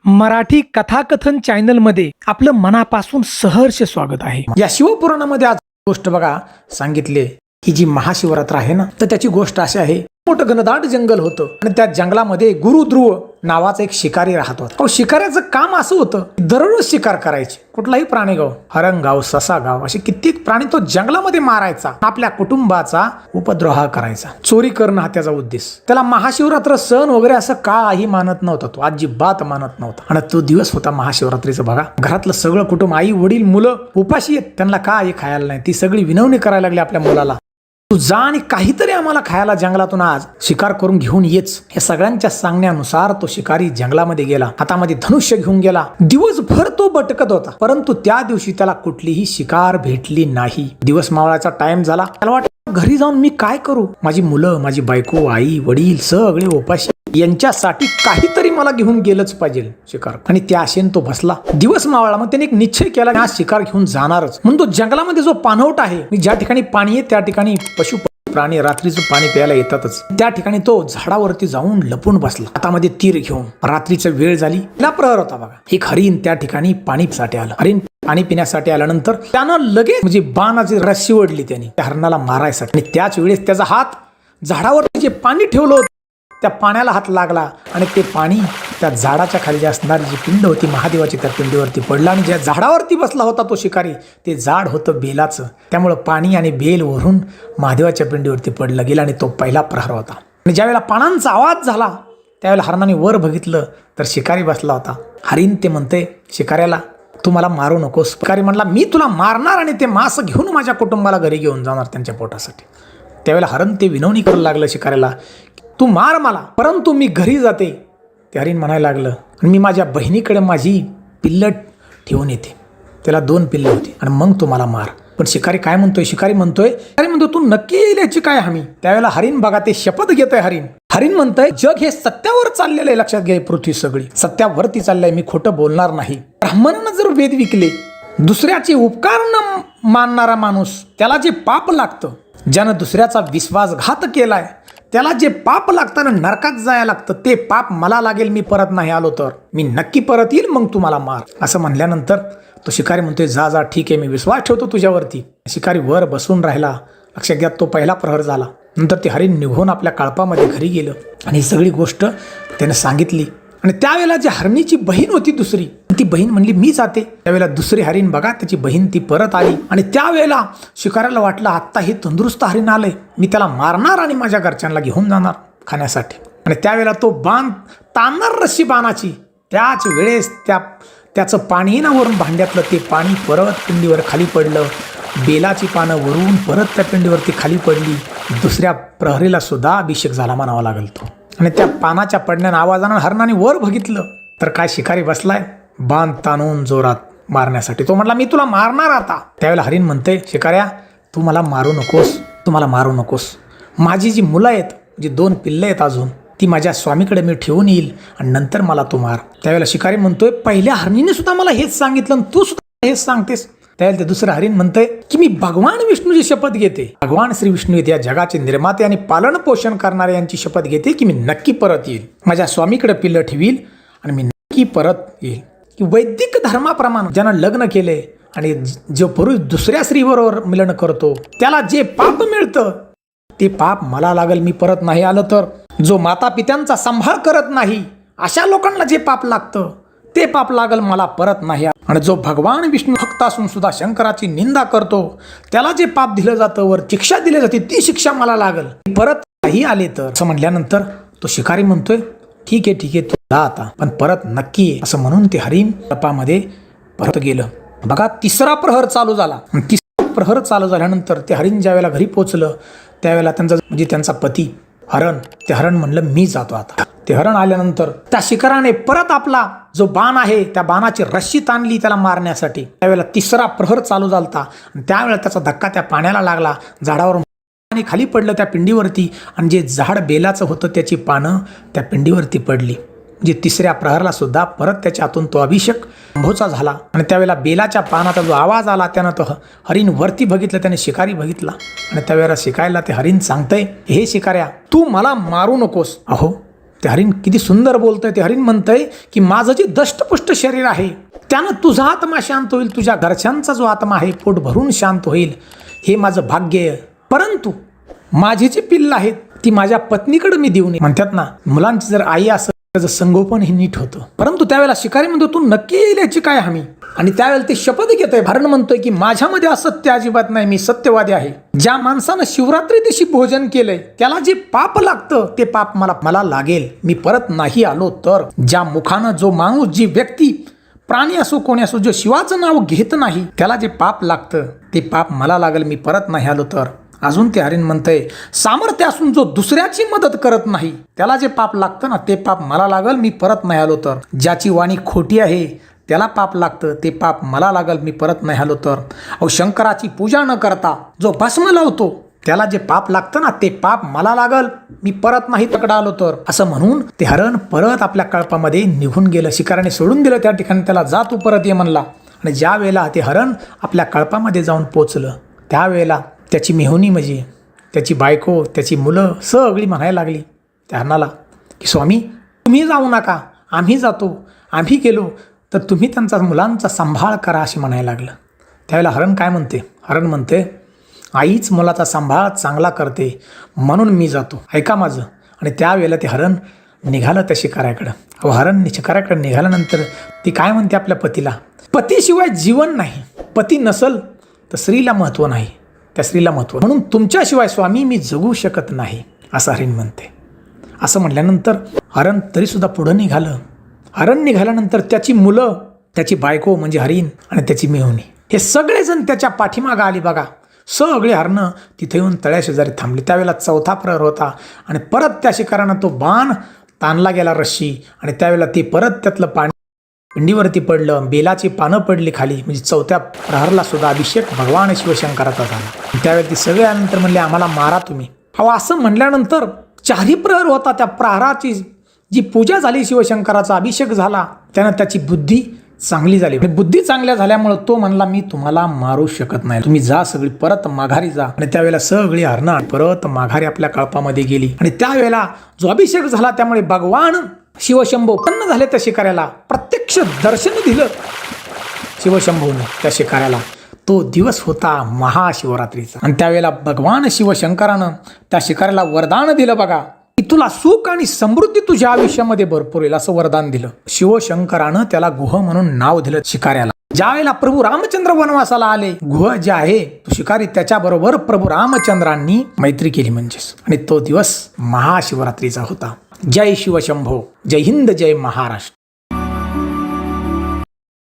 मराठी कथाकथन चॅनलमध्ये आपलं मनापासून सहर्ष स्वागत आहे। या शिवपुराणामध्ये आज गोष्ट बघा सांगितले की जी महाशिवरात्र आहे ना, तर त्याची गोष्ट अशी आहे। मोठं घनदाट जंगल होतं आणि त्या जंगलामध्ये गुरुध्रुव नावाचा एक शिकारी राहत होता। अहो, शिकाऱ्याचं काम असं होतं, दररोज शिकार करायचे। कुठलाही प्राणी गाव, हरण गाव, ससा गाव, असे कित्येक प्राणी तो जंगलामध्ये मारायचा, आपल्या कुटुंबाचा उपद्रव करायचा, चोरी करणं हा त्याचा उद्देश। त्याला महाशिवरात्र सण वगैरे असं काही मानत नव्हता, तो अजिबात मानत नव्हता। आणि तो दिवस होता महाशिवरात्रीचा बघा। घरातलं सगळं कुटुंब, आई वडील मुलं उपाशी आहेत, त्यांना काही खायला नाही। ती सगळी विनवणी करायला लागली आपल्या मुलाला, तू जा आणि काहीतरी आम्हाला खायला जंगलातून आज शिकार करून घेऊन येच। या सगळ्यांच्या सांगण्यानुसार तो शिकारी जंगलामध्ये गेला, हातामध्ये धनुष्य घेऊन गेला। दिवसभर तो भटकत होता, परंतु त्या दिवशी त्याला कुठलीही शिकार भेटली नाही। दिवस मावळाचा टाइम झाला, त्याला वाटलं घरी जाऊन मी काय करू, माझी मुलं, माझी बायको, आई वडील सगळे उपाशी, यांच्यासाठी काहीतरी मला घेऊन गेलंच पाहिजे शिकार। आणि त्या आशेने तो बसला। दिवस मावळला, मग त्याने एक निश्चय केला, आज शिकार घेऊन जाणारच। म्हणून तो जंगलामध्ये जो पाणवट आहे, ज्या ठिकाणी पाणी आहे त्या ठिकाणी पशु प्राणी रात्रीचं पाणी प्यायला येतातच, त्या ठिकाणी तो झाडावरती जाऊन लपून बसला, हातामध्ये तीर घेऊन। रात्रीची वेळ झाली, ला प्रहर होता बघा। एक हरिण त्या ठिकाणी पाणीसाठी आलं। हरिण पाणी पिण्यासाठी आल्यानंतर त्यानं लगेच म्हणजे बाणाची रस्सी ओढली त्यांनी त्या हरणाला मारायसाठी। आणि त्याच वेळेस त्याचा हात झाडावरती जे पाणी ठेवलं होतं त्या पाण्याला हात लागला आणि ते पाणी त्या झाडाच्या खाली जी असणारी जी पिंड होती महादेवाची, त्या पिंडीवरती पडलं। आणि ज्या झाडावरती बसला होता तो शिकारी, ते झाड होतं बेलाचं, त्यामुळं पाणी आणि बेल वरून महादेवाच्या पिंडीवरती पडलं गेलं आणि तो पहिला प्रहार होता। आणि ज्यावेळेला पानांचा आवाज झाला त्यावेळेला हरणाने वर बघितलं तर शिकारी बसला होता। हरिण ते म्हणते शिकाऱ्याला, तू मला मारू नकोस। शिकारी म्हणला, मी तुला मारणार आणि ते मांस घेऊन माझ्या कुटुंबाला घरी घेऊन जाणार त्यांच्या पोटासाठी। त्यावेळेला हरण ते विनवणी करू लागलं शिकाऱ्याला, तू मार मला, परंतु मी घरी जाते। ते हरिण म्हणायला लागलं, आणि मी माझ्या बहिणीकडे माझी पिल्लं ठेवून येते, त्याला 2 पिल्लं होती, आणि मग तू मला मार। पण शिकारी काय म्हणतोय, शिकारी म्हणतोय तू नक्की येईल याची काय हमी। त्यावेळेला हरिण बघा ते शपथ घेतोय। हरिण म्हणतोय, जग हे सत्यावर चाललेलं आहे, लक्षात घ्या, पृथ्वी सगळी सत्यावरती चाललंय, मी खोटं बोलणार नाही। ब्राह्मणानं जर वेद विकले, दुसऱ्याचे उपकार न मानणारा माणूस, त्याला जे पाप लागतं, ज्यानं दुसऱ्याचा विश्वासघात केलाय त्याला जे पाप लागतं ना, नरकात जायला लागतं, ते पाप मला लागेल, मी परत नाही आलो तर मी नक्की परत येईल, मग तू मला मार। असं म्हणल्यानंतर तो शिकारी म्हणतोय, जा जा ठीक आहे, मी विश्वास ठेवतो तुझ्यावरती। शिकारी वर बसून राहिला। लक्षात घ्या, तो पहिला प्रहर झाला। नंतर ते हरिण निघून आपल्या कळपामध्ये घरी गेलं आणि ही सगळी गोष्ट त्याने सांगितली। आणि त्यावेळेला जी हरणीची बहीण होती दुसरी, ती बहीण म्हणली मी जाते। त्यावेळेला दुसरी हरिण बघा, त्याची बहीण ती परत आली। आणि त्यावेळेला शिकाऱ्याला वाटलं, आत्ता हे तंदुरुस्त हरिण आलंय, मी त्याला मारणार आणि माझ्या घरच्यांना घेऊन जाणार खाण्यासाठी। आणि त्यावेळेला तो बाण ताणणार रस्सी बाणाची, त्याच वेळेस त्याचं पाणी ना वरून भांड्यातलं ते पाणी परत पिंडीवर खाली पडलं। बेलाची पानं वरून परत त्या पिंडीवरती खाली पडली। दुसऱ्या प्रहरीला सुद्धा अभिषेक झाला म्हणावा लागल तो। आणि त्या पानाच्या पडण्यानं आवाजानं हरणाने वर बघितलं तर काय शिकारी बसलाय बाण ताणून जोरात मारण्यासाठी। तो म्हटला, मी तुला मारणार आता। त्यावेळेला हरिण म्हणते, शिकाऱ्या तू मला मारू नकोस, तू मला मारू नकोस। माझी जी मुलं आहेत, जी 2 पिल्लं आहेत अजून, ती माझ्या स्वामीकडे मी ठेवून येईल आणि नंतर मला तू मार। त्यावेळेला शिकारी म्हणतोय, पहिल्या हरणीने सुद्धा मला हेच सांगितलं, तू सुद्धा हेच सांगतेस। त्यावेळेला ते दुसरं हरिण म्हणतंय की मी भगवान विष्णूची शपथ घेते, भगवान श्री विष्णू या जगाचे निर्माते आणि पालन पोषण करणारे यांची शपथ घेते की मी नक्की परत येईल, माझ्या स्वामीकडे पिल्लं ठेवील आणि मी नक्की परत येईल। की वैदिक धर्माप्रमाणे ज्यानं लग्न केले आणि जो पुरुष दुसऱ्या स्त्रीबरोबर मिलन करतो त्याला जे पाप मिळतं ते पाप मला लागेल, मी परत नाही आलं तर। जो माता पित्यांचा सांभाळ करत नाही अशा लोकांना जे पाप लागतं ते पाप लागल मला परत नाही। आणि जो भगवान विष्णू भक्त असून सुद्धा शंकराची निंदा करतो त्याला जे पाप दिलं जातं, वर शिक्षा दिली जाते, ती शिक्षा मला लागल परत नाही आले तर। असं म्हणल्यानंतर तो शिकारी म्हणतोय, ठीक आहे तू जा आता, पण परत नक्की ये। असं म्हणून ते हरिण तपामध्ये परत गेलं। बघा, तिसरा प्रहर चालू झाला। तिसरा प्रहर चालू झाल्यानंतर ते हरिण ज्या वेळेला घरी पोहोचलं त्यावेळेला त्यांचा पती हरण, ते हरण म्हणलं मी जातो आता। ते हरण आल्यानंतर त्या शिकाराने परत आपला जो बाण आहे त्या बाणाची रस्सी ताणली त्याला मारण्यासाठी। त्यावेळेला तिसरा प्रहर चालू झालता आणि त्यावेळेला त्याचा धक्का त्या पाण्याला लागला, झाडावरून पाणी खाली पडलं त्या पिंडीवरती आणि जे झाड बेलाचं होतं त्याची पानं त्या पिंडीवरती पडली। म्हणजे तिसऱ्या प्रहरला सुद्धा परत त्याच्या हातून तो अभिषेक अंभोचा झाला। आणि त्यावेळेला बेलाच्या पानाचा जो आवाज आला त्यानं तो हरिण वरती बघितलं, त्याने शिकारी बघितला आणि त्यावेळेला शिकायला ते हरिण सांगतंय, हे शिकाऱ्या तू मला मारू नकोस। अहो ते हरिण किती सुंदर बोलतंय. ते हरिण म्हणतंय की माझं जे दष्टपुष्ट शरीर आहे त्यानं तुझा आत्मा शांत होईल, तुझ्या घरच्यांचा जो आत्मा आहे पोट भरून शांत होईल, हे माझं भाग्य आहे. परंतु माझी जी पिल्लं आहेत ती माझ्या पत्नीकडे मी देऊ नये. म्हणतात ना, मुलांची जर आई असं त्याचं संगोपन हे नीट होतं. परंतु त्यावेळेला शिकारी म्हणतो तू नक्की येईल याची काय हमी. आणि त्यावेळेला ते शपथ घेतोय. हरण म्हणतोय की माझ्यामध्ये असत्य अजिबात नाही, मी सत्यवादी आहे. ज्या माणसानं शिवरात्री दिवशी भोजन केलंय त्याला जे पाप लागतं ते पाप मला लागेल, मी परत नाही आलो तर. ज्या मुखानं जो माणूस, जी व्यक्ती, प्राणी असो कोणी असो, जो शिवाचं नाव घेत नाही त्याला जे पाप लागतं ते पाप मला लागेल, मी परत नाही आलो तर. अजून ते हरिण म्हणतंय सामर्थ्य असून जो दुसऱ्याची मदत करत नाही त्याला जे पाप लागतं ना ते पाप मला लागल, मी परत नाही आलो तर. ज्याची वाणी खोटी आहे त्याला पाप लागतं, ते पाप मला लागल, मी परत नाही आलो तर. अहो, शंकराची पूजा न करता जो भस्म लावतो त्याला जे पाप लागतं ना ते पाप मला लागल, मी परत नाही तकडा आलो तर. असं म्हणून ते हरण परत आपल्या कळपामध्ये निघून गेलं. शिकाराने सोडून दिलं त्या ठिकाणी, त्याला जा तू परत ये म्हणला. आणि ज्या वेळेला ते हरण आपल्या कळपामध्ये जाऊन पोचलं त्यावेळेला त्याची मेहुणी म्हणजे त्याची बायको, त्याची मुलं सगळी म्हणायला लागली त्या हरणाला की स्वामी तुम्ही जाऊ नका, आम्ही जातो, आम्ही गेलो तर तुम्ही त्यांचा मुलांचा सांभाळ करा असे म्हणायला लागलं. त्यावेळेला हरण काय म्हणते, हरण म्हणते आईच मुलाचा सांभाळ चांगला करते म्हणून मी जातो, ऐका माझं. आणि त्यावेळेला ते हरण निघालं त्या शिकाऱ्याकडं. अहो, हरण शिकाऱ्याकडं निघाल्यानंतर ती काय म्हणते आपल्या पतीला, पतीशिवाय जीवन नाही, पती नसल तर स्त्रीला महत्त्व नाही, त्या स्त्रीला महत्त्व, म्हणून तुमच्याशिवाय स्वामी मी जगू शकत नाही असं हरिण म्हणते. असं म्हटल्यानंतर हरण तरीसुद्धा पुढं निघालं. हरण निघाल्यानंतर त्याची मुलं, त्याची बायको म्हणजे हरिण आणि त्याची मेहुणी हे सगळेजण त्याच्या पाठीमागं आली बघा. सगळे हरणं तिथे येऊन तळ्याशेजारी थांबले. त्यावेळेला चौथा प्रहर होता आणि परत त्या शिकारानं तो बाण ताणला गेला रश्शी. आणि त्यावेळेला ते परत त्यातलं पाणी पिंडीवरती पडलं, बेलाची पानं पडली खाली. म्हणजे चौथ्या प्रहरला सुद्धा अभिषेक भगवान शिवशंकराचा झाला. त्यावेळी ती सगळे आल्यानंतर म्हणले आम्हाला मारा तुम्ही. अहो, असं म्हणल्यानंतर चारही प्रहर होता, त्या प्रहराची जी पूजा झाली, शिवशंकराचा अभिषेक झाला, त्यानं त्याची बुद्धी चांगली झाली. बुद्धी चांगल्या झाल्यामुळं तो म्हणला मी तुम्हाला मारू शकत नाही, तुम्ही जा सगळी परत माघारी जा. आणि त्यावेळेला सगळी हरणं परत माघारी आपल्या कळपामध्ये गेली. आणि त्यावेळेला जो अभिषेक झाला त्यामुळे भगवान शिवशंभू प्रसन्न झाले. त्या शिकाऱ्याला प्रत्यक्ष दर्शन दिलं शिवशंभूने त्या शिकाऱ्याला. तो दिवस होता महाशिवरात्रीचा. आणि त्यावेळेला भगवान शिवशंकरानं त्या शिकाऱ्याला वरदान दिलं बघा की तुला सुख आणि समृद्धी तुझ्या आयुष्यामध्ये भरपूर येईल असं वरदान दिलं. शिवशंकरानं त्याला गुह म्हणून नाव दिलं शिकाऱ्याला. ज्या वेळेला प्रभू रामचंद्र वनवासाला आले, गुह जे आहे तो शिकारी त्याच्याबरोबर प्रभू रामचंद्रांनी मैत्री केली म्हणजेच. आणि तो दिवस महाशिवरात्रीचा होता. जय शिवशंभो, जय हिंद, जय महाराष्ट्र.